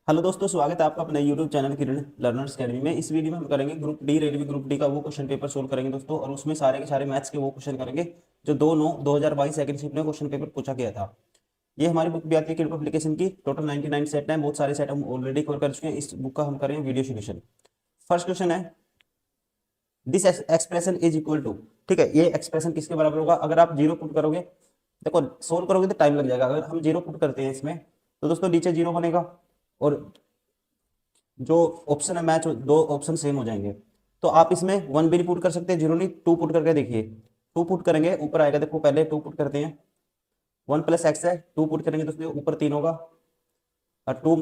Hello दोस्तों, स्वागत है आपका अपने यूट्यूब चैनल किरण लर्नर्स अकेडमी में। इस वीडियो में हम करेंगे group D railway group D का वो क्वेश्चन पेपर सोल्व करेंगे दोस्तों, और उसमें सारे के सारे मैथ्स के वो क्वेश्चन करेंगे जो 2/9/2022 सेकंड शिफ्ट में क्वेश्चन पेपर पूछा गया था। ये हमारी बुक भी आती है किरण पब्लिकेशन की। टोटल 99 सेट है, बहुत सारे सेट हम ऑलरेडी कवर कर चुके हैं। इस बुक का हम करेंगे वीडियो सोल्यूशन। फर्स्ट क्वेश्चन है, this expression is equal to. ठीक है, ये एक्सप्रेशन किसके बराबर होगा? अगर आप जीरो पुट करोगे, देखो सोल्व करोगे तो टाइम लग जाएगा। अगर हम जीरो पुट करते हैं इसमें तो दोस्तों नीचे जीरो बनेगा, और जो ऑप्शन है मैच, दो ऑप्शन सेम हो जाएंगे। तो आप इसमें वन भी पुट कर सकते हैं, जीरो नहीं, टू पुट करके देखिए। टू पुट करेंगे ऊपर आएगा, देखो पहले टू पुट करते हैं। वन प्लस एक्स है, टू पुट करेंगे तो ऊपर तीन होगा, और two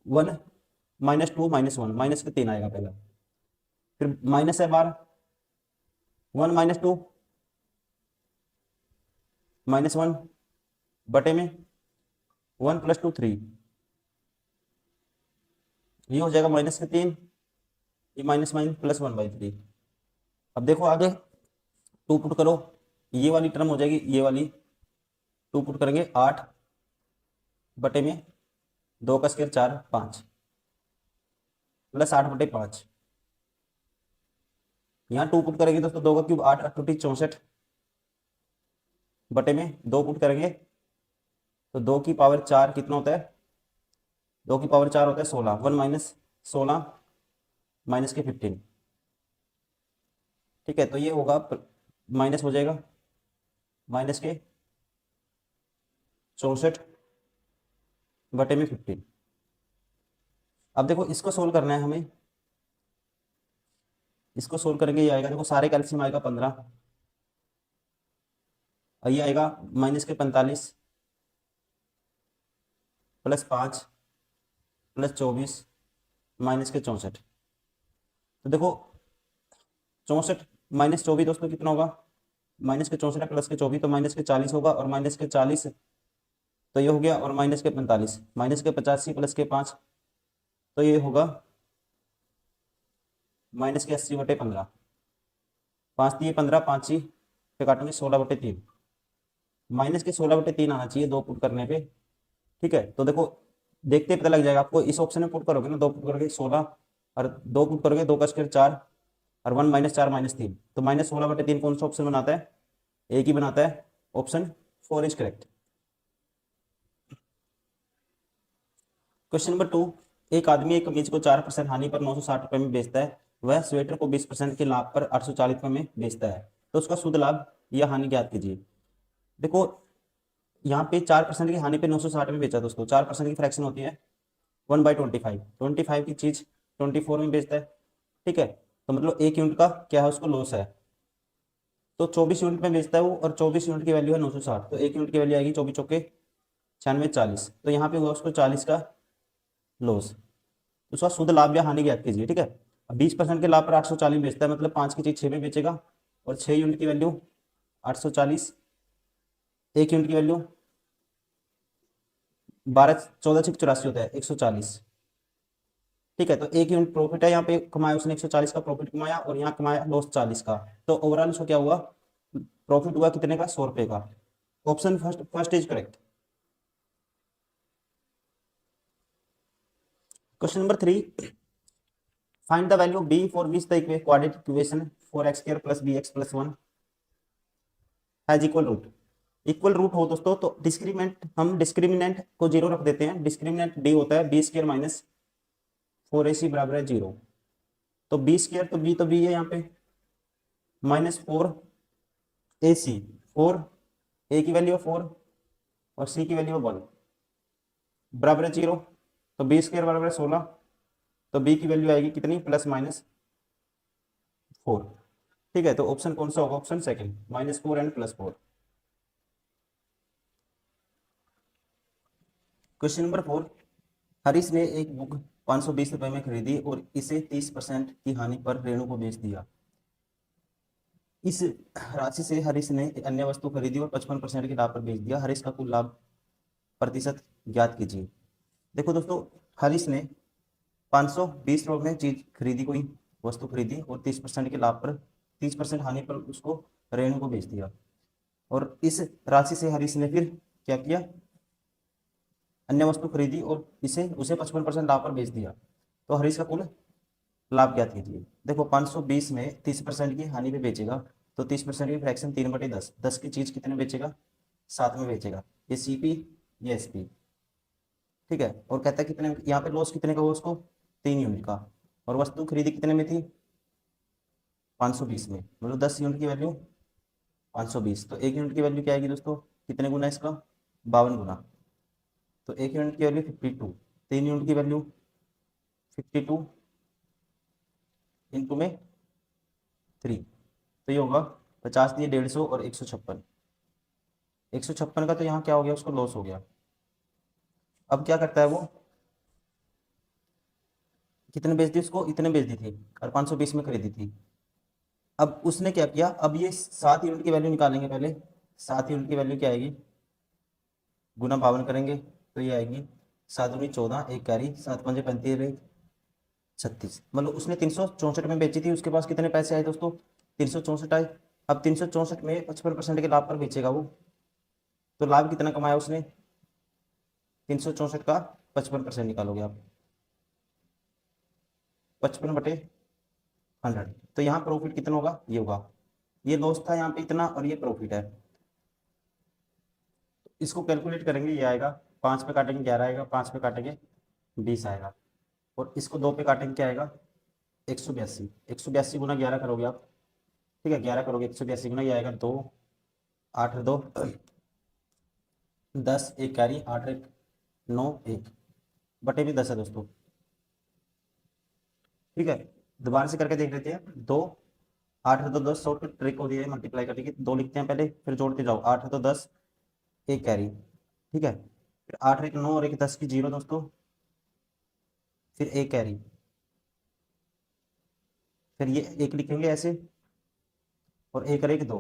one minus two minus one, minus के तीन आएगा पहला। फिर माइनस है बार, one minus two minus one बटे में वन प्लस टू थ्री, ये हो जाएगा माइनस के तीन, ये minus minus plus one by three. अब देखो आगे टू पुट करो, ये वाली टर्म हो जाएगी, ये वाली टू पुट करेंगे आठ बटे में दो का स्क्वायर चार पाँच, प्लस आठ बटे पाँच। यहाँ टू पुट करेंगे दोस्तों, दो का क्यूब आठ अठोटी 64 बटे में दो पुट करेंगे तो दो की पावर चार कितना होता है? दो की पावर चार होता है 16, वन माइनस 16 माइनस के 15। ठीक है, तो ये होगा माइनस हो जाएगा माइनस के 64 बटे में 15। अब देखो इसको सोल्व करना है हमें, इसको सोल्व करेंगे। ये आएगा, देखो सारे कैल्शियम आएगा 15, और ये आएगा माइनस के 45 प्लस 5 प्लस 24 माइनस के 64। तो देखो 64 माइनस 24 दोस्तों कितना होगा? माइनस के 64 प्लस के 24 तो माइनस के 40 होगा, और माइनस के 40 तो ये हो गया, और माइनस के 45 माइनस के 85 प्लस के 5 तो ये होगा माइनस के 80 बटे 15। पाँच दिए 15, पाँच ही पे काटेंगे 16 बटे तीन, माइनस के 16 बटे तीन आना चाहिए दो पुट करने पे। ठीक है, तो देखो देखते ही पता लग जाएगा आपको। इस ऑप्शन में पुट करोगे ना, दो पुट करोगे 16, और दो पुट करोगे दो का स्क्वायर चार, और वन माइनस चार माइनस तीन, तो माइनस 16 बटे तीन कौन सा ऑप्शन बनाता है? एक ही बनाता है, option four is correct. Question number two, एक आदमी एक कमीज को 4% हानि पर 960 रुपए में बेचता है, वह स्वेटर को 20% के लाभ पर 840 रुपए में बेचता है, तो उसका शुद्ध लाभ या हानि ज्ञात कीजिए। देखो यहाँ पे 4% की हानि पे 960 में बेचा दोस्तों। 4% की फ्रैक्शन होती है 1/25, 25 की चीज 24 में बेचता है। ठीक है, तो मतलब एक यूनिट का क्या है, उसको लॉस है। तो 24 यूनिट में बेचता है वो, और 24 यूनिट की वैल्यू है 960, तो एक यूनिट की वैल्यू आएगी 24 चौके 96 40, तो यहाँ पे हुआ उसको 40 का लॉस। तो उसका शुद्ध लाभ या हानि ज्ञात कीजिए। ठीक है, अब 20% के लाभ पर 840 बेचता है, मतलब पाँच की चीज छः में बेचेगा, और 6 यूनिट की वैल्यू 840, एक यूनिट की वैल्यू 12 14 6 84 होता है 140। ठीक है, तो एक यूनिट प्रॉफिट है, यहाँ पे कमाया उसने 140 का प्रॉफिट कमाया, और यहाँ कमाया लॉस 40 का। तो ओवरऑल उसको क्या हुआ? प्रॉफिट हुआ कितने का? 100 रुपए का। Option first first is correct. Question number three, find the value b for which the quadratic equation for x square plus b x plus one has equal root. Equal root हो दोस्तों तो discriminant, हम discriminant को zero रख देते हैं। Discriminant D होता है बी स्क्वायर माइनस फोर ए सी बराबर है जीरो। तो बी स्क्वायर तो बी है यहाँ पे, माइनस फोर ए सी, फोर ए की वैल्यू है फोर, और सी की वैल्यू है वन, बराबर है जीरो। तो बी स्क्वायर बराबर है 16, तो बी की वैल्यू आएगी कितनी? Plus minus four. ठीक है, तो ऑप्शन कौन सा होगा? Option second, minus four and plus four. Question number four, Harish ने एक बुक 520 रुपए में खरीदी और इसे 30% की हानि पर रेणु को बेच दिया। इस राशि से हरीश ने एक अन्य वस्तु खरीदी और 55% के लाभ पर बेच दिया। हरीश का कुल लाभ प्रतिशत ज्ञात कीजिए। देखो दोस्तों, हरीश ने 520 रुपये में चीज खरीदी, कोई वस्तु खरीदी, और 30% के लाभ पर 30% हानि पर उसको रेणु को बेच दिया। और इस राशि से हरीश ने फिर क्या किया? अन्य वस्तु खरीदी और इसे उसे 55% लाभ पर बेच दिया, तो हरीश का कुल लाभ क्या कीजिए। देखो 520 में 30% की हानि पे बेचेगा, तो 30% की फ्रैक्शन 3/10, 10 की चीज कितने बेचेगा, 7 में बेचेगा। ये सीपी, ये एसपी, ठीक है। और कहता है कितने, यहाँ पे लॉस कितने का हुआ उसको, 3 यूनिट का। और वस्तु खरीदी कितने में थी, 520 में, मतलब 10 यूनिट की वैल्यू 520, तो 1 यूनिट की वैल्यू क्या आएगी दोस्तों, कितने गुना इसका, 52 गुना। तो 1 यूनिट की वैल्यू 52, 3 यूनिट की वैल्यू 52 इंटू में 3, तो ये होगा 50 दिए 150 और 156, 156 का तो यहाँ क्या हो गया, उसको लॉस हो गया। अब क्या करता है वो, कितने बेच दी उसको, इतने बेच दी थी और 520 में खरीदी थी। अब उसने क्या किया, अब ये 7 यूनिट की वैल्यू निकालेंगे पहले। 7 यूनिट की वैल्यू क्या आएगी, गुना 52 करेंगे तो ये आएगी 7 दूनी 14, एक कैरी, 7 पंजे 35, 36, मतलब उसने 364 में बेची थी, उसके पास कितने पैसे आए दोस्तों, 364 आए। अब 364 में 55% के लाभ पर बेचेगा वो, तो लाभ कितना कमाया उसने, 364 का 55% निकालोगे आप, 55/100, तो यहाँ प्रॉफिट कितना होगा, ये होगा। ये लॉस था यहाँ पे इतना और ये प्रॉफिट है। इसको कैलकुलेट करेंगे, ये आएगा 5 पे काटेंगे 11 आएगा, 5 पे काटेंगे 20 आएगा, और इसको 2 पे काटेंगे क्या आएगा, 182, 182 गुना 11 करोगे आप, ठीक है 11 करोगे 182 गुना, ये आएगा 2, 8 2 10, एक कैरी, 8 1 9 1 बटे भी 10 है दोस्तों, ठीक है। दोबारा से करके देख लेते हैं, 2 8 2 10, शॉर्ट ट्रिक होती है मल्टीप्लाई करने की, 2 लिखते हैं पहले फिर जोड़ते जाओ, 8 2 10, एक कैरी, ठीक है, फिर 8 1 9 और एक 10 की 0 दोस्तों, फिर एक कैरी, फिर ये एक लिखेंगे ऐसे, और एक और एक 2,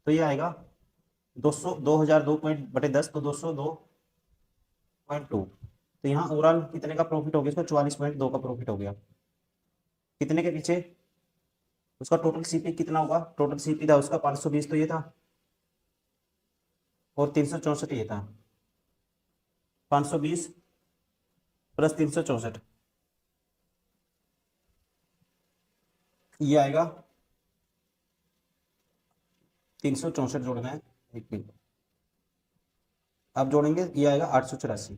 तो ये आएगा 200, 2002 पॉइंट बटे 10, तो 202.2। तो यहाँ ओवरऑल कितने का प्रॉफिट हो गया इसको, 44.2 का प्रॉफिट हो गया। कितने के पीछे, उसका टोटल सीपी कितना होगा, टोटल सीपी था उसका 520, तो ये था, और 364 ये था, 520 प्लस 364, ये आएगा 364 जोड़ना है, एक मिनट, अब जोड़ेंगे, ये आएगा 884,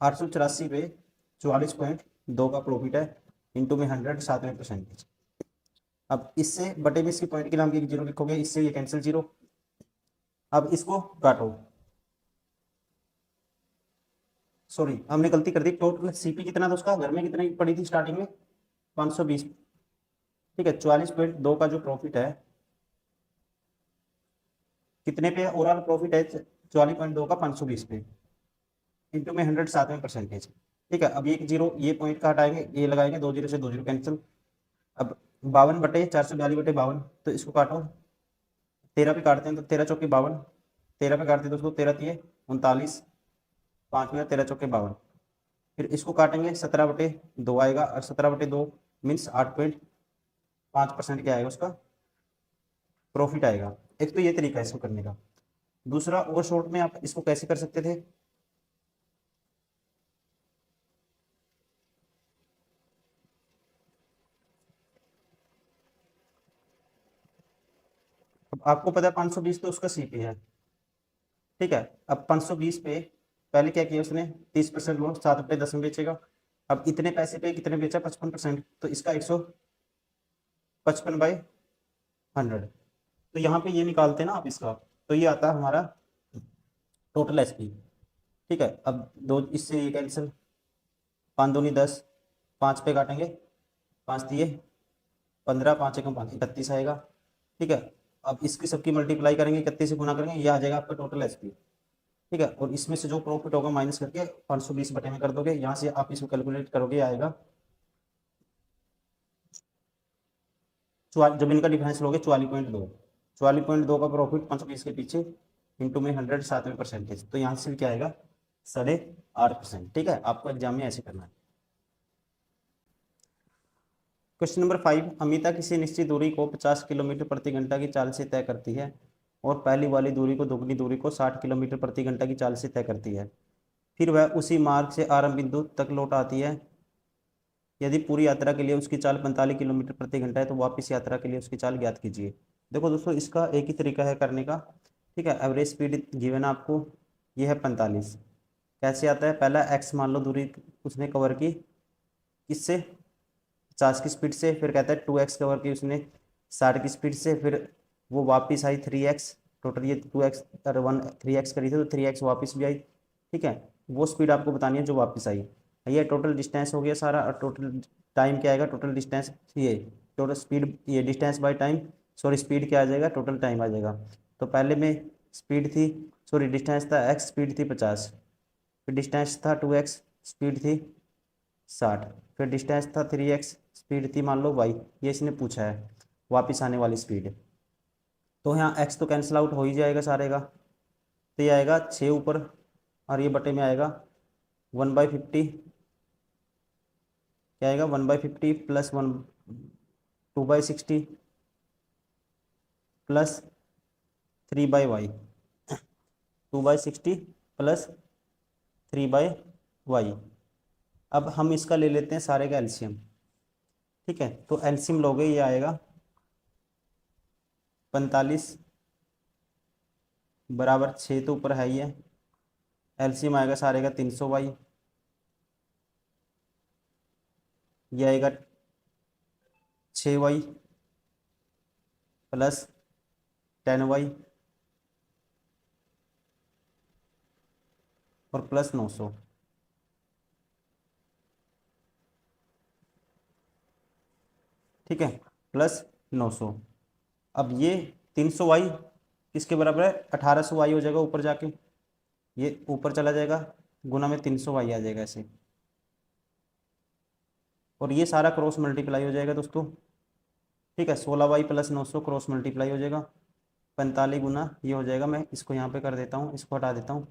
884 पे 44.2 का प्रॉफिट है, इंटू में 100, 7%। अब इससे बटे में इसकी पॉइंट के नाम की 0 लिखोगे, इससे ये कैंसिल 0। अब इसको काटो, सॉरी हमने गलती कर दी, टोटल सीपी कितना था उसका, घर में कितनी पड़ी थी स्टार्टिंग में, 520, ठीक है। 44.2 का जो प्रॉफिट है, कितने पे ओवरऑल प्रॉफिट है, 44.2 का 520 पे, इंटू में 100, 7%, ठीक है। अब ये 0, ये पॉइंट का हटाएंगे, ये लगाएंगे, 2 0 से 2 0 कैंसिल। अब 52/442, तो इसको काटो, 13 पे काटते हैं तो 13 चौके 52, 13 पे काटते हैं दोस्तों, 13 तिये 39, 5 में 13 चौके 52, फिर इसको काटेंगे 17/2 आएगा, और 17/2 मीन्स 8.5% क्या आएगा उसका प्रॉफिट आएगा। एक तो ये तरीका है इसको करने का। दूसरा ओवर शॉर्ट में आप इसको कैसे कर सकते थे, अब आपको पता है 520 तो उसका सीपी है, ठीक है। अब 520 पे पहले क्या किया उसने, 30% लो, 7/10 में बेचेगा। अब इतने पैसे पे कितने बेचा, 55%, तो इसका 155/100, तो यहाँ पे ये निकालते हैं ना आप इसका, तो ये आता है हमारा टोटल एसपी, ठीक है। अब दो इससे ये कैंसिल, 5 दूनी 10, 5 पे काटेंगे, 5 दिए 15, 5 एकम 5, 31 आएगा, ठीक है। अब इसकी सबकी मल्टीप्लाई करेंगे, 31 से गुना करेंगे, ये आ जाएगा आपका टोटल एसपी, ठीक है। और इसमें से जो प्रॉफिट होगा माइनस करके 520 बटे में कर दोगे, यहाँ से आप इसको कैलकुलेट करोगे, आएगा जब इनका डिफरेंस लोगे 44.2, 44.2 का प्रॉफिट 520 के पीछे, इंटू में 100, 7%, तो यहाँ से क्या आएगा 8.5%, ठीक है। आपको एग्जाम में ऐसे करना है। क्वेश्चन नंबर 5, अमिता किसी निश्चित दूरी को 50 किलोमीटर प्रति घंटा की चाल से तय करती है। और पहली वाली दूरी को दुगनी दूरी को 60 किलोमीटर प्रति घंटा की चाल से तय करती है। फिर वह उसी मार्ग से आरंभ बिंदु तक लौट आती है। यदि पूरी यात्रा के लिए उसकी चाल 45 किलोमीटर प्रति घंटा है तो वापस यात्रा के लिए उसकी चाल ज्ञात कीजिए। देखो दोस्तों, इसका एक ही तरीका है करने का। ठीक है, एवरेज स्पीड गिवन आपको, ये है 45। कैसे आता है, पहला एक्स मान लो दूरी उसने कवर की, किससे, 50 की स्पीड से। फिर कहता है 2x कवर की उसने 60 की स्पीड से। फिर वो वापस आई 3x, टोटल ये 2x और 3x करी थी तो 3x वापस भी आई। ठीक है, वो स्पीड आपको बतानी है जो वापस आई। ये टोटल डिस्टेंस हो गया सारा, और टोटल टाइम क्या आएगा, टोटल डिस्टेंस, ये टोटल स्पीड, ये distance by time, sorry speed क्या आ जाएगा, टोटल टाइम आ जाएगा। तो पहले में स्पीड थी, सॉरी डिस्टेंस था x, स्पीड थी 50। फिर डिस्टेंस था 2x, स्पीड थी 60। फिर डिस्टेंस था 3x, स्पीड थी मान लो y। ये इसने पूछा है वापस आने वाली स्पीड। तो यहाँ x तो कैंसिल आउट हो ही जाएगा सारे का। तो ये आएगा 6 ऊपर, और ये बटे में आएगा 1/50। क्या आएगा, 1/50 plus 2/60 plus 3/y। 2/60 plus 3/y। अब हम इसका ले लेते हैं सारे का एलसीएम। ठीक है, तो एलसीएम लोगे, ये आएगा 45 बराबर 6 तो ऊपर है ही है। एलसीएम आएगा सारे का 300y। ये आएगा 6y प्लस 10y और प्लस 900। ठीक है, प्लस 900। अब ये 300y किसके बराबर है, 1800y हो जाएगा ऊपर जाके, ये ऊपर चला जाएगा, गुना में 300y आ जाएगा ऐसे। और ये सारा क्रॉस मल्टीप्लाई हो जाएगा दोस्तों। ठीक है, 16y प्लस 900 क्रॉस मल्टीप्लाई हो जाएगा, 45 गुना ये हो जाएगा। मैं इसको यहाँ पे कर देता हूँ, इसको हटा देता हूँ।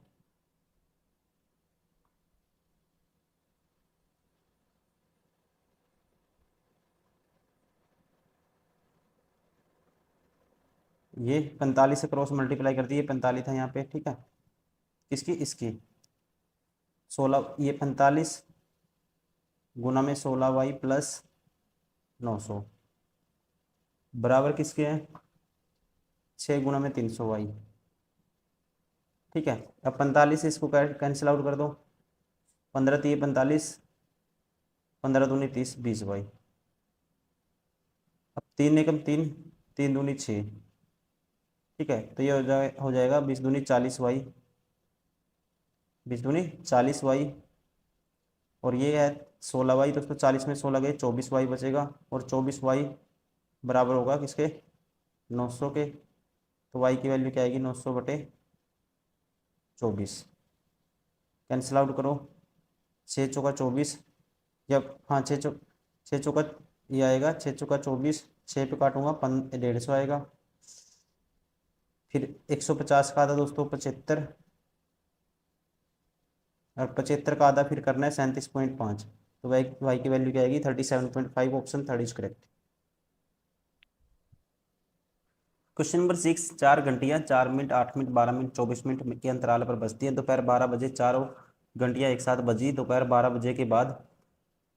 ये 45 से क्रॉस मल्टीप्लाई कर दिए, 45 था यहाँ पे। ठीक है, किसकी, इसकी 16, ये 45 गुना में 16y प्लस 900 बराबर किसके हैं, 6 गुना में 300y। ठीक है, अब 45 से इसको कैंसिल आउट कर दो, 15 3 45, 15 दूनी 30, 20y। अब 3 एकम 3, 3 दूनी 6। ठीक है, तो ये हो जाएगा 20 दूनी 40y, 20 दूनी 40y। और ये है 16y, तो उसको 40 में 16 गए, 24y बचेगा। और 24y बराबर होगा किसके, 900 के। तो y की वैल्यू क्या आएगी, 900 बटे 24। कैंसिल आउट करो, 6 चौका 24, जब हाँ 6 चौका ये आएगा, 6 चौका 24, 6 पे काटूंगा 150 आएगा। फिर 150 का आधा दोस्तों 75, और 75 का आधा फिर करना है 37.5। तो वाई की वैल्यू क्या आएगी, 37.5। Option third is correct. Question number 6, 4 घंटियां 4 मिनट 8 मिनट 12 मिनट 24 मिनट के अंतराल पर बजती हैं। दोपहर 12 बजे चारों घंटियां एक साथ बजी। दोपहर 12 बजे के बाद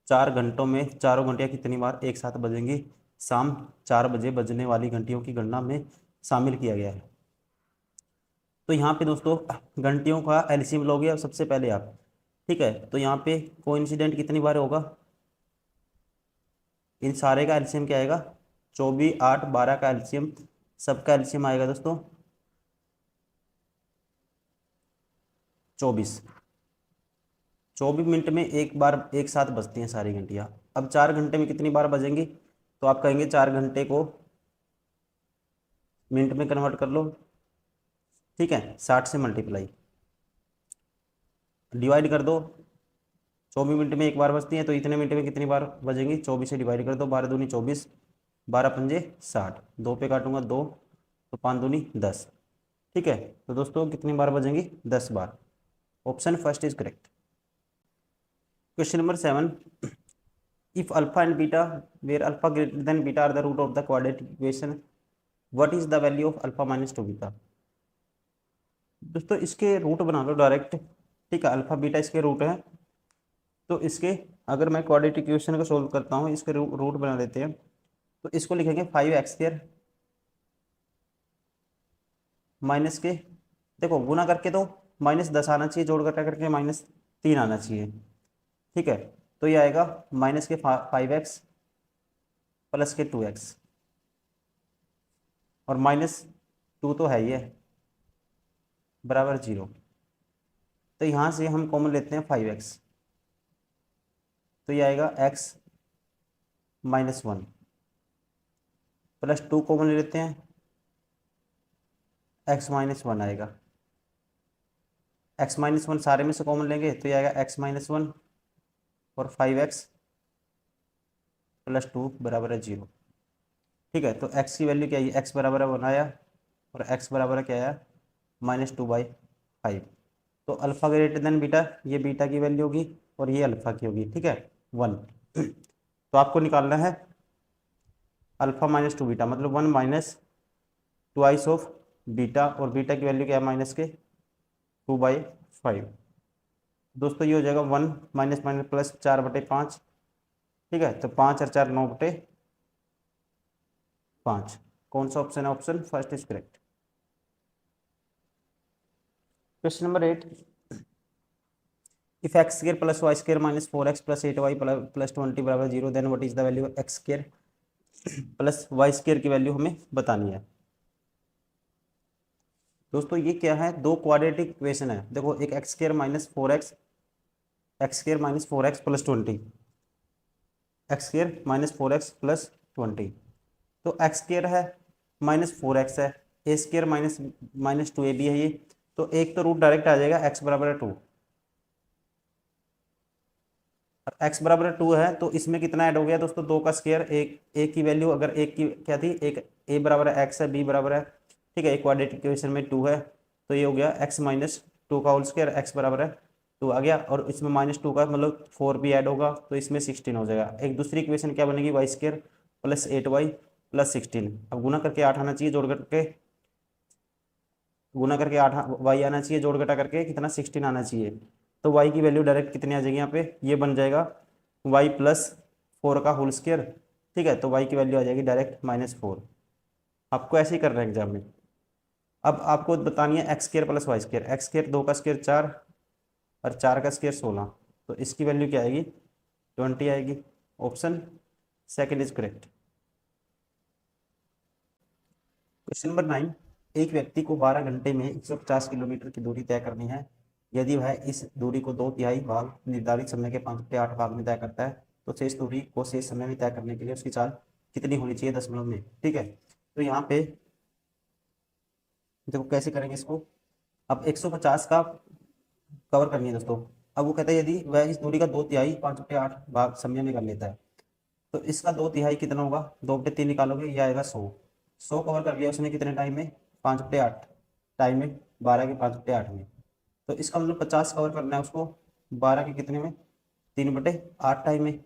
4 घंटों में चारों घंटियां कितनी बार एक साथ बजेंगी। शाम 4 बजे बजने वाली घंटियों की गणना में शामिल किया गया है। तो यहाँ पे दोस्तों घंटियों का एलसीएम लोगे अब सबसे पहले आप। ठीक है, तो यहाँ पे कोइंसिडेंट कितनी बार होगा, इन सारे का एलसीएम क्या आएगा, 24 8 12 का एलसीएम, सबका एलसीएम आएगा दोस्तों 24। 24 मिनट में एक बार एक साथ बजती हैं सारी घंटियां। अब 4 घंटे में कितनी बार बजेंगी, तो आप कहेंगे 4 घंटे को मिनट में कन्वर्ट कर लो। ठीक है, 60 से मल्टीप्लाई, डिवाइड कर दो। 24 मिनट में एक बार बजती हैं, तो इतने मिनट में कितनी बार बजेंगी, 24 से डिवाइड कर दो, 12 दूनी 24, 12 पंजे 60, 2 पे काटूंगा 2, तो 5 दूनी 10। ठीक है, तो दोस्तों कितनी बार बजेंगी, 10 बार। Option first is correct. Question number 7, if alpha and beta where alpha greater than beta are the root of the quadratic equation, what is the value of alpha minus two beta. दोस्तों इसके root बना लो direct, ठीक है, alpha beta इसके root है। तो इसके अगर मैं क्वाड्रेटिक इक्वेशन को सोल्व करता हूँ, इसके रूट बना लेते हैं। तो इसको लिखेंगे 5x² माइनस के, देखो गुना करके तो -10 आना चाहिए, जोड़ घटा करके -3 आना चाहिए, ठीक है। तो ये आएगा माइनस के 5x प्लस के 2x, और -2 तो है ही है, बराबर 0। तो यहाँ से हम कॉमन लेते हैं 5x, तो ये आएगा x -1 प्लस 2 कॉमन ले लेते हैं, x -1 आएगा। x -1 सारे में से कॉमन लेंगे तो ये आएगा x -1 और 5x + 2 बराबर है 0, ठीक है। तो x की वैल्यू क्या है, x बराबर है 1 आया, और x बराबर है क्या आया, -2/5। तो अल्फा ग्रेटर देन बीटा, ये बीटा की वैल्यू होगी और ये अल्फा की होगी, ठीक है, 1। तो आपको निकालना है अल्फा -2 बीटा, मतलब 1 माइनस ट्वाइस ऑफ बीटा, और बीटा की वैल्यू क्या है, -2/5। दोस्तों ये हो जाएगा 1 माइनस माइनस प्लस 4/5, ठीक है। तो 5 और 4 9/5। कौन सा ऑप्शन है, option first is correct. Question number 8, if x² + y² - 4x + 8y + 20 बराबर 0, then what is the value x² + y² की वैल्यू हमें बतानी है। दोस्तों ये क्या है, दो क्वाड्रेटिक इक्वेशन है। देखो एक x² - 4x, x² - 4x + 20, x² - 4x + 20। तो x² है -4x है, a² -2ab है ये। तो एक तो रूट डायरेक्ट आ जाएगा, x बराबर है 2, और x बराबर है 2 है, तो इसमें कितना ऐड हो गया दोस्तों, 2 का स्क्वायर। एक की वैल्यू अगर एक की क्या थी, एक a बराबर है x है, b बराबर है, ठीक है, एक क्वाड्रेटिक इक्वेशन में 2 है, तो ये हो गया x -2 का होल स्क्वायर, x बराबर है 2 आ गया, और इसमें -2 का मतलब 4 भी ऐड होगा, तो इसमें 16 हो जाएगा। एक दूसरी इक्वेशन क्या बनेगी, y² + 8y + 16। अब गुना करके 8 आना चाहिए, जोड़ करके गुना करके 8 y आना चाहिए, जोड़ घटा करके कितना 16 आना चाहिए। तो y की वैल्यू डायरेक्ट कितनी आ जाएगी यहाँ पे, ये बन जाएगा y + 4 का होल स्क्वायर, ठीक है। तो y की वैल्यू आ जाएगी डायरेक्ट -4। आपको ऐसे ही करना है एग्जाम में। अब आपको बतानी है x² + y², x², 2 का स्क्वायर 4, और 4 का स्क्वायर 16, तो इसकी वैल्यू क्या आएगी, 20 आएगी। Option second is correct. Question number 9, एक व्यक्ति को 12 घंटे में 150 किलोमीटर की दूरी तय करनी है। यदि वह इस दूरी को 2/3 भाग निर्धारित समय के 5/8 भाग में तय करता है, तो शेष दूरी को शेष समय में तय करने के लिए उसकी चाल कितनी होनी चाहिए दशमलव में, ठीक है। तो यहाँ पे देखो कैसे करेंगे इसको। अब 150 का कवर करनी है दोस्तों। अब वो कहता है यदि वह इस दूरी का 2/3 5/8 भाग समय में कर लेता है, तो इसका 2/3 कितना होगा, 2/3 निकालोगे, यह आएगा 100। 100 कवर कर लिया उसने कितने टाइम में, 5/8 टाइम में, 12 के 5/8 में। तो इसका मतलब 50 कवर करना है उसको 12 के कितने में, 3/8 टाइम में,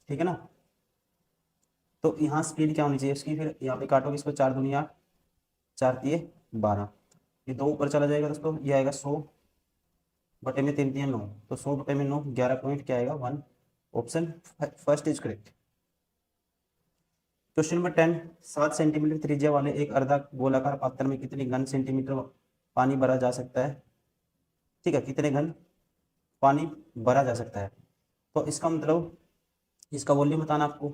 ठीक है ना। तो यहाँ स्पीड क्या होनी चाहिए उसकी, फिर यहाँ पे काटोगे इसको, 4 दूनी 8, 4 तिये 12, ये 2 ऊपर चला जाएगा दोस्तों, ये आएगा 100/3 9, तो 100/9 11 पॉइंट क्या आएगा 1। Option first is correct. Question number 10, 7 centimetre त्रिज्या वाले एक अर्धा गोलाकार पात्र में कितने घन सेंटीमीटर पानी भरा जा सकता है, ठीक है, कितने घन पानी भरा जा सकता है। तो इसका मतलब इसका वॉल्यूम बताना आपको।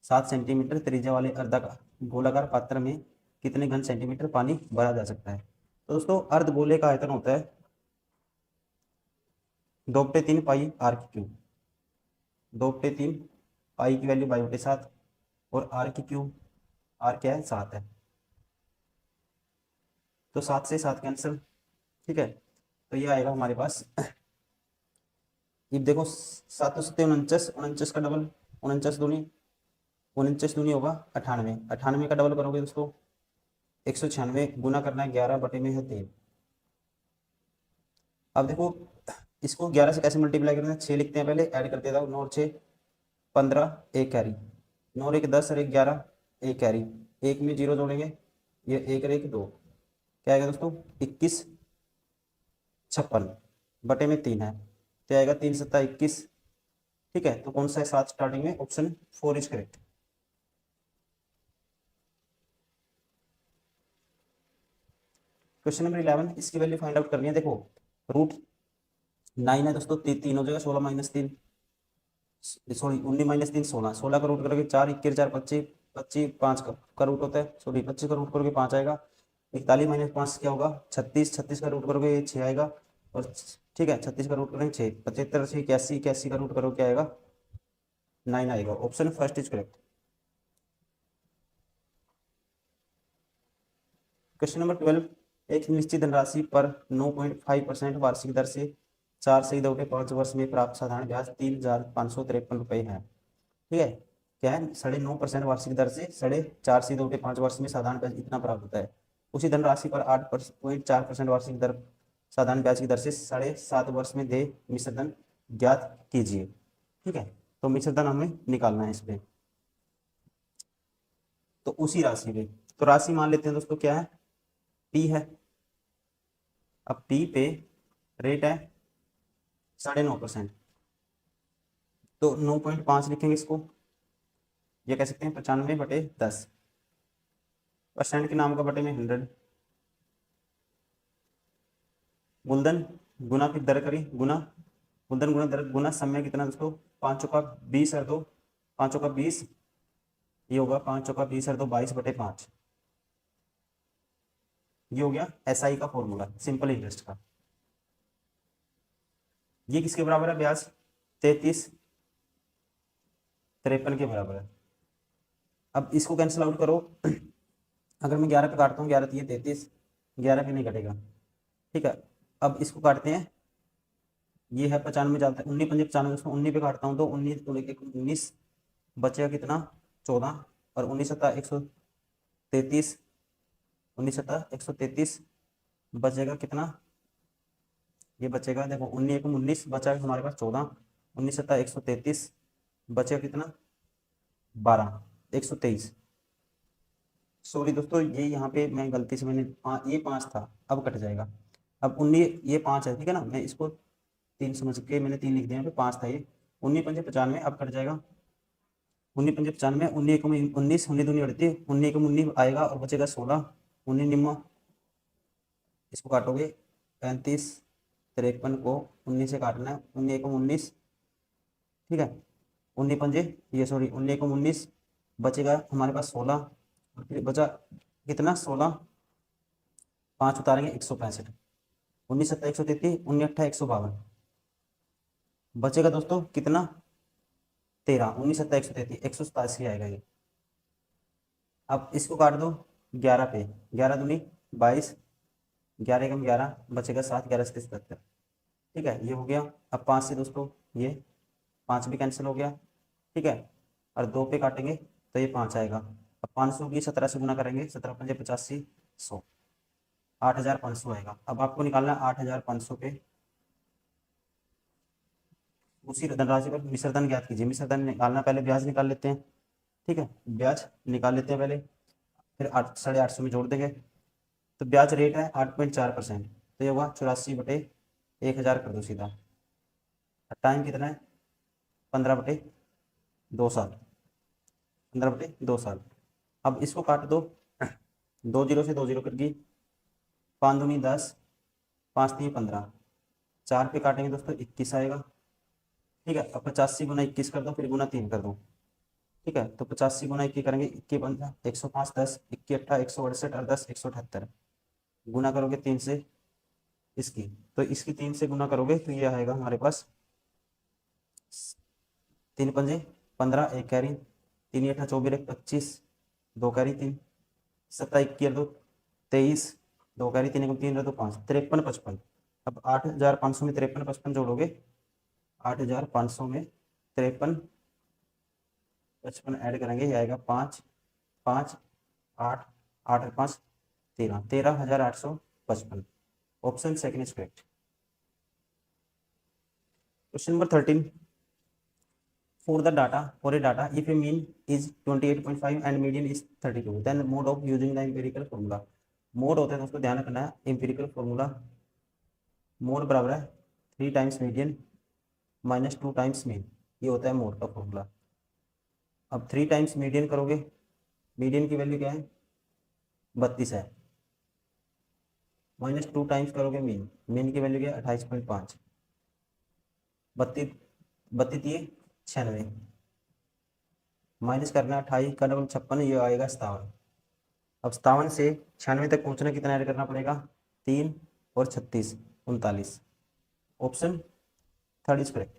7 सेंटीमीटर त्रिज्या वाले अर्धा गोलाकार पात्र में कितने घन सेंटीमीटर पानी भरा जा सकता है। तो दोस्तों अर्ध गोले का आयतन होता है 2/3 पाई r³, 2/3 पाई की वैल्यू 22/7, और r³ r क्या है 7 है, तो 7 से 7 कैंसिल, ठीक है। तो ये आएगा हमारे पास, ये देखो 7 7 49, 49 का डबल 49 दूनी 49 दूनी होगा 98, 98 का डबल करोगे दोस्तों 196, गुना करना है 11/3। अब देखो इसको 11 से कैसे मल्टीप्लाई करना है, 6 लिखते हैं पहले, ऐड करते जाओ, 9 और 6 15, एक कैरी, 9 और 1 10 और 1 11, एक कैरी, एक में 0 जोड़ेंगे ये एक और एक दो, क्या आएगा दोस्तों 21 56 बटे में 3 है, तो आएगा 3 सत्ता 21। ठीक है, तो कौन सा है 7 स्टार्टिंग में, option 4 is correct. Question number 11, इसकी वैल्यू फाइंड आउट करनी है। देखो रूट 9 है दोस्तों, तीन हो जाएगा, 16 माइनस 3, सॉरी 19 माइनस 3 16, 16 का रूट करोगे 4, 21 4 25, 25 5 का रूट होता है, सॉरी 25 का रूट करोगे 5 आएगा। 41 माइनस 5 क्या होगा 36, 36 का रूट करोगे 6 आएगा, और ठीक है 36 का रूट करेंगे 6, 75 से 81, 81 का रूट करोगे क्या आएगा 9 आएगा, option first is correct. Question number 12, एक निश्चित धनराशि पर 9.5% वार्षिक दर से 4 से 5 वर्ष में प्राप्त साधारण ब्याज 3,553 रुपये है। ठीक है, क्या है 9.5% वार्षिक दर से 4.5 से 5 वर्ष में साधारण ब्याज इतना प्राप्त होता है। उसी धनराशि पर 8.4% वार्षिक दर साधारण ब्याज की दर से 7.5 वर्ष में दे मिश्रधन ज्ञात कीजिए। ठीक है, तो मिश्रधन हमें निकालना है इसमें, तो उसी राशि में, तो राशि मान लेते हैं दोस्तों क्या है पी है। अब पी पे रेट है 9.5%, तो 9.5 लिखेंगे इसको, ये कह सकते हैं 95/10, परसेंट के नाम का बटे में 100, मूलधन गुना फिर दर करी गुना, मूलधन गुना दर गुना समय कितना दोस्तों 5 चौका 20 और 2, 5 चौका 20, ये होगा 5 चौका 20 और 2 22/5। ये हो गया एसआई का फॉर्मूला सिंपल इंटरेस्ट का। ये किसके बराबर है ब्याज 3353 के बराबर है। अब इसको कैंसिल आउट करो अगर मैं 11 पे काटता हूँ 11 ये 33, 11 पे नहीं कटेगा। ठीक है, अब इसको काटते हैं, ये है 95 जाता है 19 पंजे 95, उसको 19 पे काटता हूँ तो 19 तो लेके 19 बचेगा कितना 14, और 19 सत्ता 133, 19 सत्ता 133 बचेगा कितना, ये बचेगा देखो 19 एकम 19 बचा हमारे पास 14, 19 सत्ता 133 बचेगा कितना 12, 123। सॉरी दोस्तों, ये यहाँ पे मैं गलती से मैंने ये 5 था, अब कट जाएगा। अब 19 ये 5 है, ठीक है ना, मैं इसको 3 समझ के मैंने 3 लिख दिया, यहाँ पे 5 था, ये 19 पंजे 95 अब कट जाएगा, 19 पंजे 95, 19 एकम 19, 19 दूनी 38, 19 एकम 19 आएगा और बचेगा 16, 19 निम्मा, इसको काटोगे 35 53 को 19 से काटना है, 19 एकम 19, ठीक है 19 पंजे ये सॉरी 19 एकम 19 बचेगा हमारे पास 16, और फिर बचा कितना 16, 5 उतारेंगे 165, 19 सत्ता 133, 19 अट्ठा 152 बचेगा दोस्तों कितना 13, 19 सत्ता 133, 187 आएगा ये। अब इसको काट दो 11 पे, 11 दूनी 22, 11 एकम 11 बचेगा 7, 11 से 77। ठीक है, ये हो गया। अब 5 से दोस्तों ये 5 भी कैंसिल हो गया, ठीक है, और 2 पे काटेंगे तो ये 5 आएगा। अब 500 की 17 से गुना करेंगे, 17 पंजे 85, 100, 8500 आएगा। अब आपको निकालना है 8500 पे उसी धनराशि पर मिश्रधन ज्ञात कीजिए। मिश्रधन निकालना, पहले ब्याज निकाल लेते हैं, ठीक है ब्याज निकाल लेते हैं पहले, फिर 850 में जोड़ देंगे, तो ब्याज रेट है 8.4%, तो ये हुआ 84/1000 कर दो सीधा। टाइम कितना है 15/2 साल, 15/2 साल। अब इसको काट दो 2 जीरो से 2 जीरो कट गई, 5 दूनी 10, 5 तीन 15, 4 पे काटेंगे दोस्तों 21 आएगा। ठीक है, अब 85 गुना 21 कर दो, फिर गुना 3 कर दो। ठीक है, तो 85 गुना 21 करेंगे, 21 15 105, 10 21 अट्ठा 168 और 10 178, गुना करोगे 3 से इसकी, तो इसकी 3 से गुना करोगे तो ये आएगा हमारे पास 3 पंजे 15, एक कैरी 3 अट्ठा 24 25, 2 कैरी 3 सत्ता 21 2 23, 2 कैरी 3 3 2 5 53 55। अब 8500 में 53 55 जोड़ोगे, 8500 में 53 55 ऐड करेंगे, ये आएगा 5 5 8 8 और 5 13, 13,855, option second is correct. Question number 13, for the data for a data if a mean is 28.5 and median is 32 then mode of using the empirical formula mode होता है दोस्तों ध्यान रखना है एम्पिरिकल फॉर्मूला मोड बराबर है 3 times median minus 2 times mean ये होता है मोड का फॉर्मूला। अब 3 टाइम्स मीडियन करोगे मीडियन की वैल्यू क्या है 32 है माइनस 2 टाइम्स करोगे मीन मीन की वैल्यू क्या है 28.5 32 32 96 माइनस करना 28 का डबल 56 ये आएगा 57। अब 57 से 96 तक पहुंचना कितना ऐड करना पड़ेगा 3 और 36 39 option third is correct.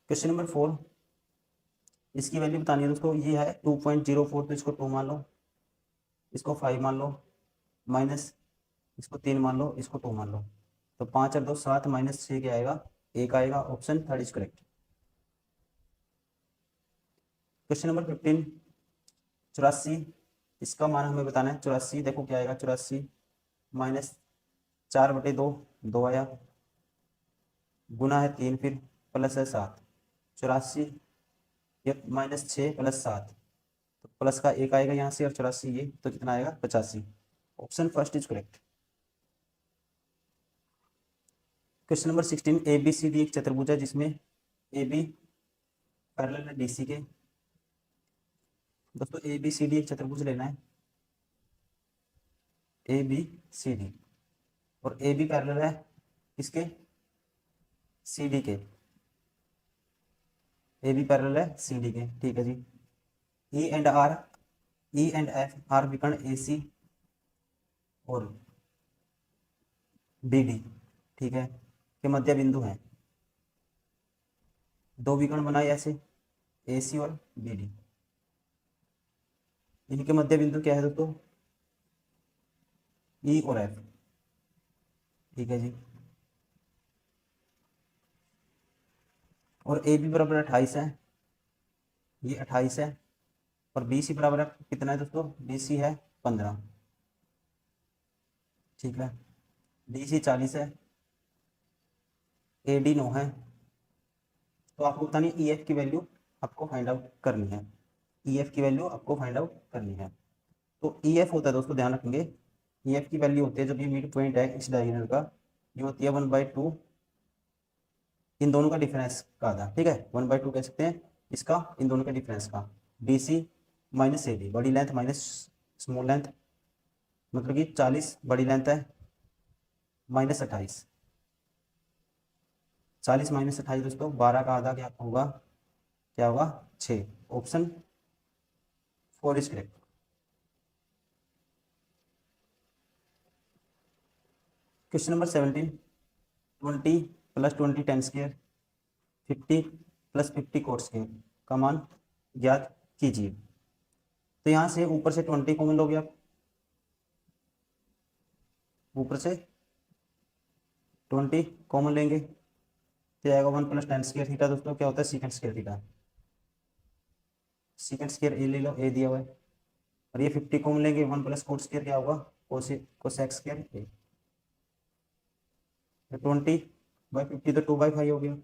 Question number 4 इसकी वैल्यू बतानी है दोस्तों ये है 2.04 तो इसको 2 मान लो इसको 5 मान लो माइनस इसको 3 मान लो इसको 2 मान लो तो 5 और 2 7 माइनस 6 क्या आएगा 1 आएगा option third is correct. Question number 15 84 इसका मान हमें बताना है 84 देखो क्या आएगा 84 माइनस 4/2 2 आया गुना है 3 फिर प्लस है 7 84 ये माइनस 6 प्लस 7 तो प्लस का 1 आएगा यहाँ से और 84 ये तो कितना आएगा 85 option first is correct. Question number 16 ABCD एक चतुर्भुज है जिसमें AB पैरेलल है DC के। दोस्तों ABCD एक चतुर्भुज लेना है ABCD और AB पैरेलल है किसके CD के AB पैरेलल है CD के ठीक है जी। E एंड F आर विकर्ण AC और BD ठीक है के मध्य बिंदु हैं दो विकर्ण बनाए ऐसे AC और BD इनके मध्य बिंदु क्या है दोस्तों E और F ठीक है जी। और AB बराबर 28 है ये 28 है और BC बराबर कितना है दोस्तों BC है 15 ठीक है DC 40 है AD 9 है तो आपको बतानी है EF की वैल्यू आपको फाइंड आउट करनी है EF की वैल्यू आपको फाइंड आउट करनी है। तो EF होता है दोस्तों ध्यान रखेंगे EF की वैल्यू होती है जब ये मिड पॉइंट है इस डायगोनल का ये होती है 1/2 इन दोनों का डिफरेंस का आधा ठीक है 1/2 कह सकते हैं इसका इन दोनों का डिफरेंस का BC माइनस AD बड़ी लेंथ माइनस स्मॉल लेंथ मतलब कि 40 बड़ी लेंथ है माइनस 28 40 माइनस 28 दोस्तों 12 का आधा क्या होगा 6 option 4 is correct. Question number 17 20 plus 20 10 square 50 plus 50 coat square का मान ज्ञात कीजिए। तो यहाँ से ऊपर से 20 कॉमन लोगे आप ऊपर से 20 कॉमन लेंगे तो आएगा 1 प्लस 10 स्क्वायर थीटा दोस्तों क्या होता है second square theta second square A ले लो ए दिया हुआ है और ये 50 कॉमन लेंगे 1 प्लस कोट स्क्वायर क्या होगा कोसेक स्क्वायर ए 20/50 तो 2/5 हो गया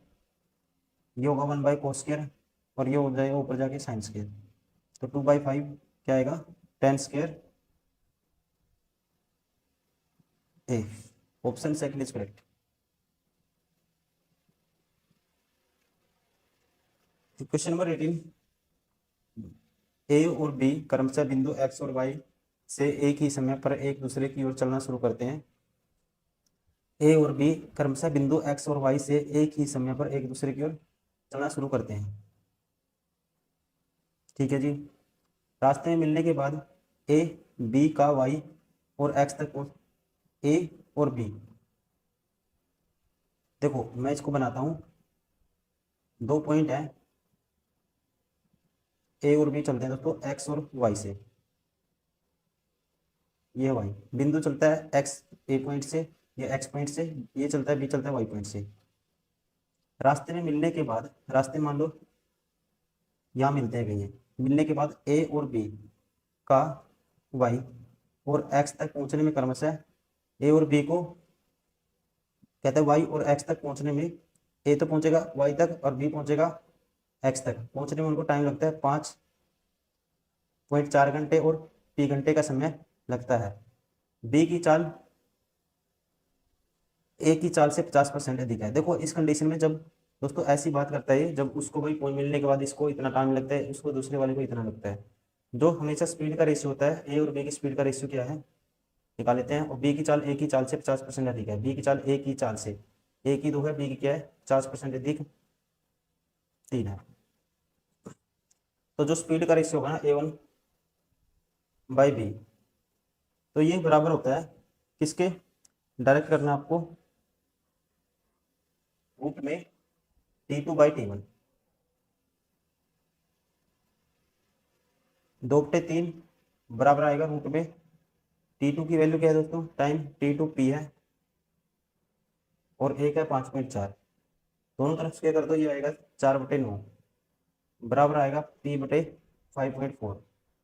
ये होगा 1/cos स्क्वायर और ये हो जाएगा ऊपर जाके साइन स्क्वायर तो 2/5 क्या आएगा 10 square A option second is correct. Question number 18 ए और बी क्रमशः बिंदु एक्स और वाई से एक ही समय पर एक दूसरे की ओर चलना शुरू करते हैं ए और बी क्रमशः बिंदु एक्स और वाई से एक ही समय पर एक दूसरे की ओर चलना शुरू करते हैं ठीक है जी। रास्ते में मिलने के बाद ए बी का वाई और एक्स तक पहुंच ए और बी देखो मैं इसको बनाता हूं दो पॉइंट है ए और बी चलते हैं दोस्तों एक्स और वाई से ये वाई बिंदु चलता है एक्स ए पॉइंट से ये एक्स पॉइंट से ये चलता है बी चलता है वाई पॉइंट से। रास्ते में मिलने के बाद रास्ते मान लो यहाँ मिलते हैं कहीं मिलने के बाद ए और बी का वाई और एक्स तक पहुंचने में क्रमशः ए और बी को कहते हैं वाई और एक्स तक पहुंचने में ए तो पहुंचेगा वाई तक और बी पहुंचेगा एक्स तक। पहुंचने में उनको टाइम लगता है 5.4 घंटे और पी घंटे का समय लगता है। बी की चाल ए की चाल से 50% अधिक है। देखो इस कंडीशन में जब दोस्तों ऐसी बात करता है, जब उसको कोई पॉइंट मिलने के बाद इसको इतना टाइम लगता है, उसको दूसरे वाले को इतना लगता है। जो हमेशा स्पीड का रेशियो होता है, ए और बी की स्पीड का रेशियो क्या है निकाल लेते हैं। और बी की चाल ए की चाल से 50% अधिक है। बी की चाल ए की चाल से, ए की 2 है, बी की क्या है 50% अधिक 3 है। तो जो स्पीड का रेशियो होगा ना A1/B, तो ये बराबर होता है किसके, डायरेक्ट करना आपको रूट में T2/T1, 2/3 बराबर आएगा रूट में T2 की वैल्यू क्या है दोस्तों, टाइम T2P है और एक है 5.4, दोनों तरफ से क्या कर दो, ये आएगा 4/9 बराबर आएगा P/5.4।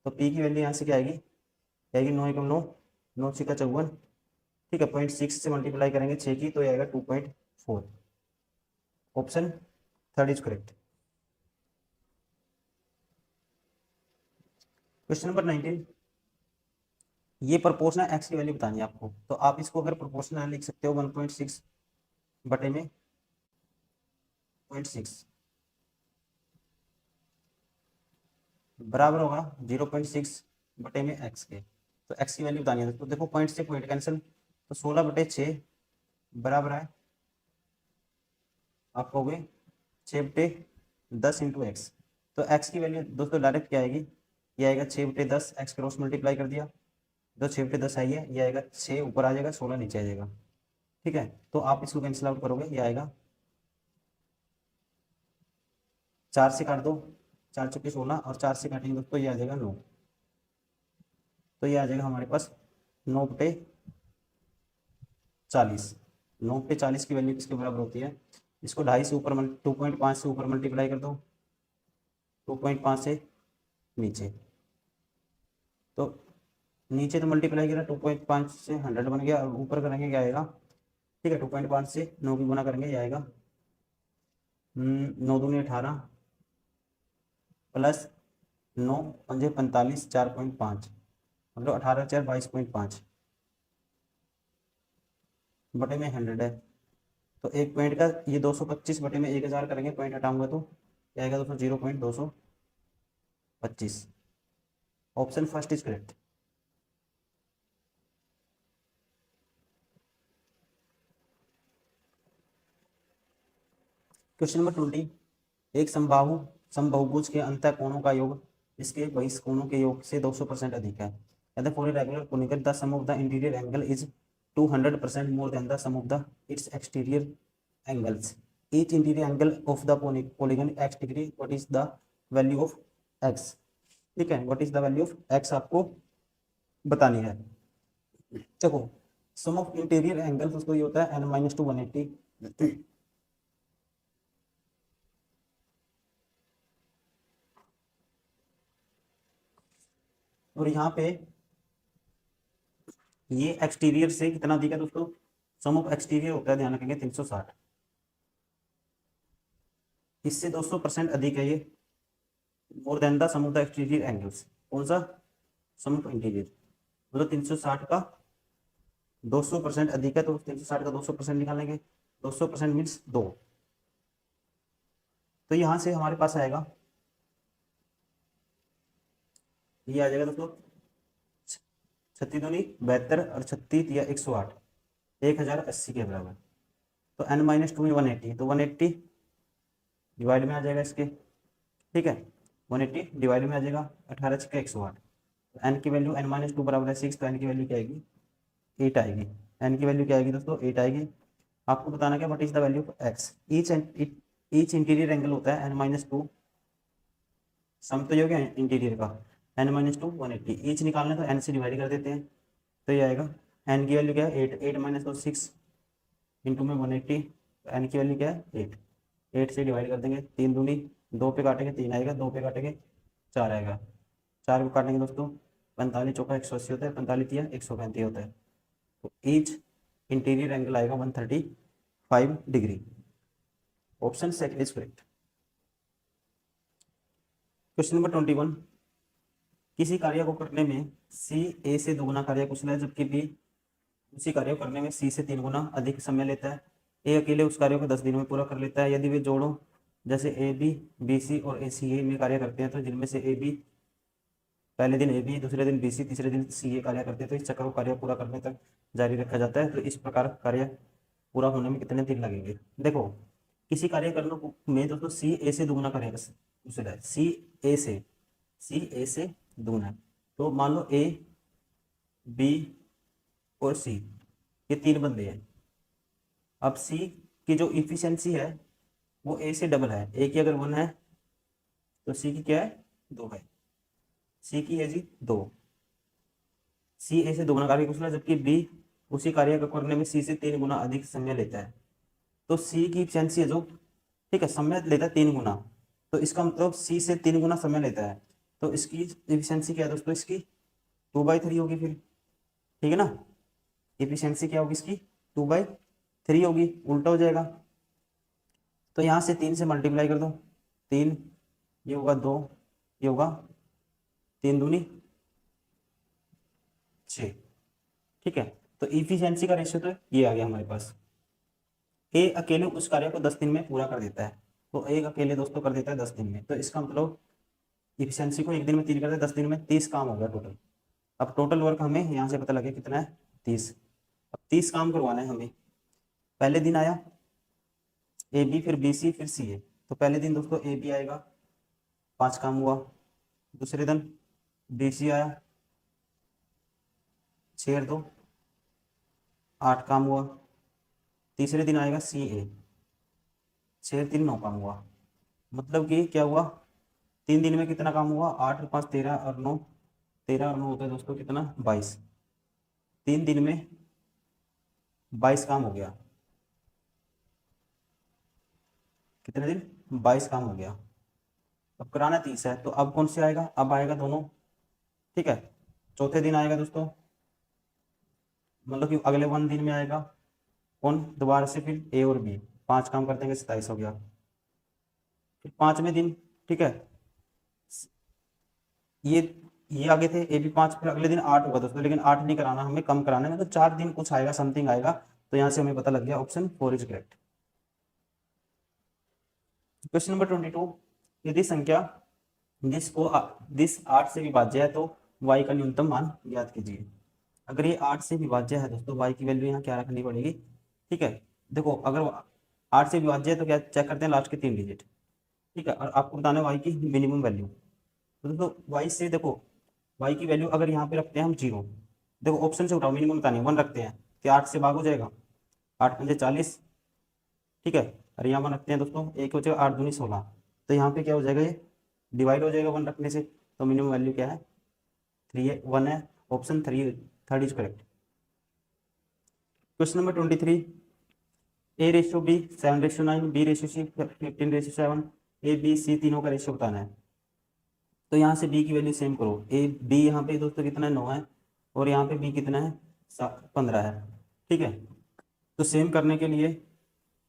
तो P की वैल्यू यहाँ से क्या आएगी, आएगी 9 एकम 9, 9 6 का 54, ठीक है। 0.6 से मल्टीप्लाई करेंगे 6 की तो ये आएगा 2.4। Option third is correct. Question number 19, ये प्रोपोर्शनल एक्स की वैल्यू बतानी है आपको। तो आप इसको अगर प्रोपोर्शनल लिख सकते हो 1.6 बटे में 0.6 बराबर होगा 0.6 बटे में एक्स के। तो एक्स की वैल्यू बतानी है दोस्तों। देखो पॉइंट से पॉइंट कैंसिल, तो 16/6 बराबर है आप कहोगे 6/10 इंटू एक्स। तो एक्स की वैल्यू दोस्तों डायरेक्ट क्या आएगी, ये आएगा 6/10, एक्स क्रॉस मल्टीप्लाई कर दिया तो 6/10 आई है, ये आएगा 6 ऊपर आ जाएगा 16 नीचे आ जाएगा, ठीक है। तो आप इसको कैंसिल आउट करोगे, ये आएगा 4 से काट दो, 4 चौके 16 और 4 से काटेंगे दोस्तों ये आ जाएगा 9। तो ये आ जाएगा हमारे पास 9/40। 9/40 की वैल्यू किसके बराबर होती है, इसको 2.5 से ऊपर 2.5 से ऊपर मल्टीप्लाई कर दो, 2.5 से नीचे, तो नीचे तो मल्टीप्लाई किया 2.5 से 100 बन गया और ऊपर करेंगे क्या आएगा, ठीक है 2.5 से 9 की गुना करेंगे ये आएगा 9 दूनी 18 प्लस 9 पंजे 45 4.5, मतलब 18 4 22.5 बटे में 100 है। तो एक पॉइंट का ये 225 बटे में 1000 करेंगे, पॉइंट हटाऊंगा तो क्या आएगा दोस्तों 0.225। Option first is correct. Question number 20, एक समबाहुभुज के अंतः कोणों का योग इसके बहिष्कोणों के योग से 200% अधिक है। यदि for regular conical the sum of the interior angle is 200% more than the sum of the its exterior angles. Each interior angle of the polygon x degree, what is the value of x, ठीक है। What is the value of x आपको बतानी है। देखो सम of interior angles उसको ये होता है n-2 180, और यहाँ पे ये एक्सटीरियर से कितना अधिक है दोस्तों, सम ऑफ एक्सटीरियर होता है ध्यान रखेंगे 360, इससे 200% अधिक है ये, more than the sum of the exterior angles. कौन सा, सम ऑफ इंटीरियर, मतलब 360 का 200% अधिक है, तो 360 का 200% निकालेंगे, 200% मीन्स 2। तो यहाँ से हमारे पास आएगा, ये आ जाएगा दोस्तों 36 दूनी 72 और 36 या 108, 1080 के बराबर। तो n-2 में 180, तो 180 डिवाइड में आ जाएगा इसके, ठीक है 180 डिवाइड में आ जाएगा 18 का 108। तो n की वैल्यू n-2 बराबर है 6, तो n की वैल्यू क्या आएगी 8 आएगी। n की वैल्यू क्या आएगी दोस्तों 8 आएगी। आपको बताना क्या, what is the value of x। Each interior angle होता है n-2, सम तो ये हो गया इंटीरियर का, n-2 180, ईच निकालना तो n से डिवाइड कर देते हैं, तो ये आएगा n की वैल्यू क्या है 8, 8 माइनस 2 6 इंटू में 180, तो n की वैल्यू क्या है 8, 8 से डिवाइड कर देंगे, 3 दूनी 2 पे काटेंगे 3 आएगा, 2 पे काटेंगे 4 आएगा, 4 को काटेंगे दोस्तों 45 चौका 180 होता है, 45 या 135 होता है। तो ईच इंटीरियर एंगल आएगा 135 degree. Option second is correct. Question number 21, किसी कार्य को करने में सी ए से दोगुना कार्य कुशल है जबकि बी उसी कार्य को करने में सी से 3 गुना अधिक समय लेता है। ए अकेले उस कार्य को 10 दिन में पूरा कर लेता है। यदि वे जोड़ों जैसे ए बी बी सी और ए सी ए में कार्य करते हैं तो जिनमें से ए बी पहले दिन ए बी, दूसरे दिन बी सी, तीसरे दिन सी ए कार्य करते हैं तो इस चक्र को कार्य पूरा करने तक जारी रखा जाता है। तो इस प्रकार कार्य पूरा होने में कितने दिन लगेंगे। देखो किसी कार्य करने में दोस्तों सी ए से दोगुना कार्य कुशल है, सी ए से दोगुना। तो मान लो ए बी और सी ये 3 बंदे हैं। अब सी की जो इफिशियंसी है वो ए से डबल है। ए की अगर 1 है तो सी की क्या है 2 है। सी की है जी 2। सी ए से दोगुना कार्य कुशल है जबकि बी उसी कार्य को करने में सी से 3 गुना अधिक समय लेता है। तो सी की इफिशियंसी है जो, ठीक है, समय लेता है 3 गुना, तो इसका मतलब सी से 3 गुना समय लेता है। तो इसकी इफिशियंसी क्या है दोस्तों, इसकी 2/3 होगी फिर, ठीक है ना। इफिशियंसी क्या होगी इसकी 2/3 होगी, उल्टा हो जाएगा। तो यहाँ से 3 से मल्टीप्लाई कर दो, 3 ये होगा 2, ये होगा 3 दूनी 6, ठीक है। तो इफिशियंसी का रेशियो तो ये आ गया हमारे पास। ए अकेले उस कार्य को 10 दिन में पूरा कर देता है। तो एक अकेले दोस्तों कर देता है 10 दिन में, तो इसका मतलब इफिशियंसी को एक दिन में 3 करते हैं, 10 दिन में 30 काम हो गया टोटल। अब टोटल वर्क हमें यहाँ से पता लगे कितना है 30। अब 30 काम करवाना है हमें। पहले दिन आया ए बी, फिर बी सी, फिर सी ए। तो पहले दिन दोस्तों ए बी आएगा, 5 काम हुआ। दूसरे दिन बी सी आया, 6 और 2 8 काम हुआ। तीसरे दिन आएगा सी ए, 6 और 3 9 काम हुआ। मतलब कि क्या हुआ, 3 दिन में कितना काम हुआ, 8 और 5 13 और 9, 13 और 9 होता है दोस्तों कितना 22। 3 दिन में 22 काम हो गया। कितने दिन 22 काम हो गया। अब कराना 30 है, तो अब कौन से आएगा, अब आएगा दोनों, ठीक है। चौथे दिन आएगा दोस्तों, मतलब कि अगले 1 दिन में आएगा कौन, दोबारा से फिर ए और बी 5 काम करते हैं, 27 हो गया। फिर 5वें दिन, ठीक है, ये आगे थे ए बी 5, फिर अगले दिन 8 होगा दोस्तों, लेकिन 8 नहीं कराना, हमें कम कराना है, मतलब 4 दिन कुछ आएगा, समथिंग आएगा। तो यहाँ से हमें पता लग गया option 4 is correct. Question number 22, यदि संख्या दिस 8 से विभाज्य है तो y का न्यूनतम मान ज्ञात कीजिए। अगर ये 8 से विभाज्य है दोस्तों, y की वैल्यू यहाँ क्या रखनी पड़ेगी, ठीक है। देखो अगर 8 से विभाज्य है तो क्या चेक करते हैं लास्ट के 3 डिजिट, ठीक है, और आपको बताना है y की मिनिमम वैल्यू। तो दोस्तों y से देखो y की वैल्यू अगर यहाँ पे रखते हैं हम 0, देखो ऑप्शन से उठाओ, मिनिमम बतानी 1 रखते हैं तो 8 से भाग हो जाएगा, 8 पंजे 40, ठीक है। और यहाँ 1 रखते हैं दोस्तों, एक हो जाएगा 8 दूनी 16, तो यहाँ पे क्या हो जाएगा, ये डिवाइड हो जाएगा 1 रखने से। तो मिनिमम वैल्यू क्या है 3 है, 1 है, option 3 third is correct. Question number 23, a/b 7/9, b/c 15/7, a b c तीनों का रेशियो बताना है। तो यहाँ से b की वैल्यू सेम करो, b यहाँ पे दोस्तों कितना है 9 है, और यहाँ पे b कितना है 15 है, ठीक है। तो सेम करने के लिए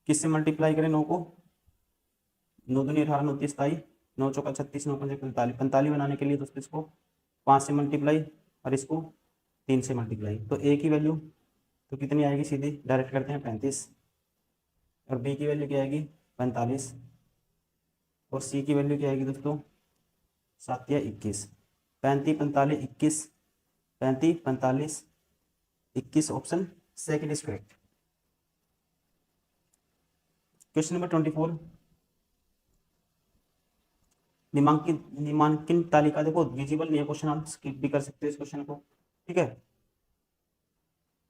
किससे मल्टीप्लाई करें 9 को, 9 दूनी 18, 9 30 27, 9 चौका 36, 9 पंजे 45, 45 बनाने के लिए दोस्तों इसको 5 से मल्टीप्लाई और इसको 3 से मल्टीप्लाई। तो a की वैल्यू तो कितनी आएगी, सीधी डायरेक्ट करते हैं 35, और b की वैल्यू क्या आएगी 45, और c की वैल्यू क्या आएगी दोस्तों 7 या 21, 35 45 21, 35 45 21, option second is correct. Question number 24, निम्नांकित तालिका, देखो विजिबल नहीं है क्वेश्चन, आप स्किप भी कर सकते हो इस क्वेश्चन को, ठीक है,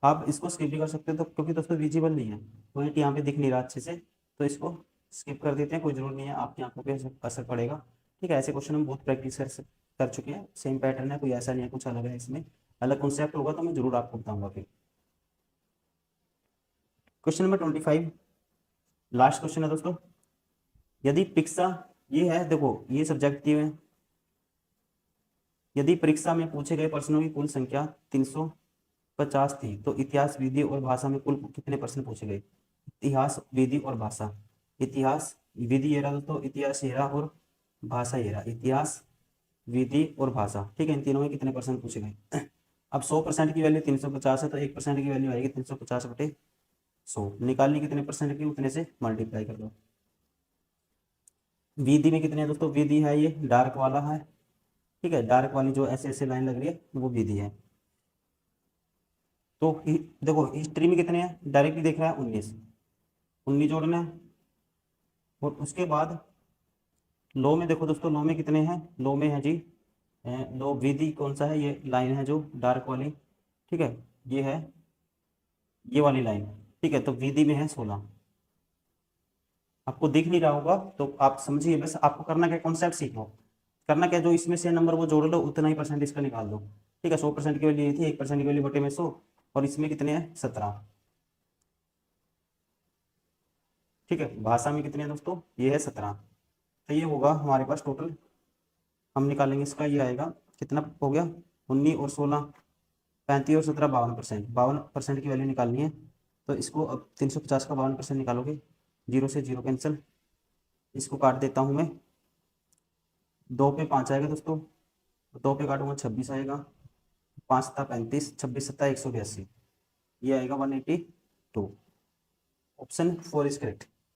आप इसको स्किप भी कर सकते हो, तो क्योंकि दोस्तों विजिबल नहीं है, पॉइंट यहाँ पे दिख नहीं रहा अच्छे से, तो इसको स्किप कर देते हैं, कोई जरूर नहीं है, आपकी आंखों पे असर पड़ेगा, ठीक है। ऐसे क्वेश्चन हम बहुत प्रैक्टिस कर चुके हैं, सेम पैटर्न है, कोई ऐसा नहीं है कुछ अलग है, इसमें अलग कॉन्सेप्ट होगा तो मैं जरूर आपको बताऊंगा फिर। क्वेश्चन नंबर 25, लास्ट क्वेश्चन है दोस्तों, यदि परीक्षा ये है, देखो ये सब्जेक्टिव है, यदि परीक्षा में पूछे गए प्रश्नों की कुल संख्या 350 थी तो इतिहास, विधि और भाषा में कुल कितने प्रश्न पूछे गए। इतिहास, विधि और भाषा, इतिहास, विधि ये रहा दोस्तों, इतिहास ये रहा और भाषा ये रहा, इतिहास, विधि और भाषा। ठीक है, इन तीनों में कितने परसेंट पूछे गए। अब 100% की वैल्यू 350 है, तो 1% की वैल्यू आएगी 350/100। निकालनी कितने परसेंट की, उतने से मल्टीप्लाई कर दो। विधि में कितने हैं दोस्तों, विधि है ये डार्क वाला है। ठीक है, डार्क वाली जो ऐसे ऐसे लाइन लग रही है वो विधि है। तो देखो हिस्ट्री में कितने हैं, डायरेक्टली देख रहा है 19, 19 जोड़ना है। और उसके बाद लॉ में देखो दोस्तों, लॉ में कितने हैं, लॉ में है जी लॉ विधि कौन सा है, ये लाइन है जो डार्क वाली। ठीक है, ये है ये वाली लाइन। ठीक है, तो विधि में है 16। आपको दिख नहीं रहा होगा तो आप समझिए, बस आपको करना क्या, कॉन्सेप्ट सीखो। करना क्या, जो इसमें से नंबर वो जोड़ लो, उतना ही परसेंट इसका निकाल दो। ठीक है, 100% की वैल्यू ये थी, 1% की वैल्यू बटे में 100, और इसमें कितने हैं 17। ठीक है, भाषा में कितने हैं दोस्तों, ये है 17। तो ये होगा हमारे पास टोटल, हम निकालेंगे इसका, ये आएगा कितना हो गया, 19 और 16, 35 और 17, 52%। 52% की वैल्यू निकालनी है। तो इसको अब 350 का 52% निकालोगे, जीरो से जीरो कैंसिल, इसको काट देता हूँ मैं, 2 पे 5 आएगा दोस्तों, 2 पे काटूंगा 26 आएगा, 5 सत्ता 35, 26 सत्ता 182, ये आएगा 182। Option 4 is correct.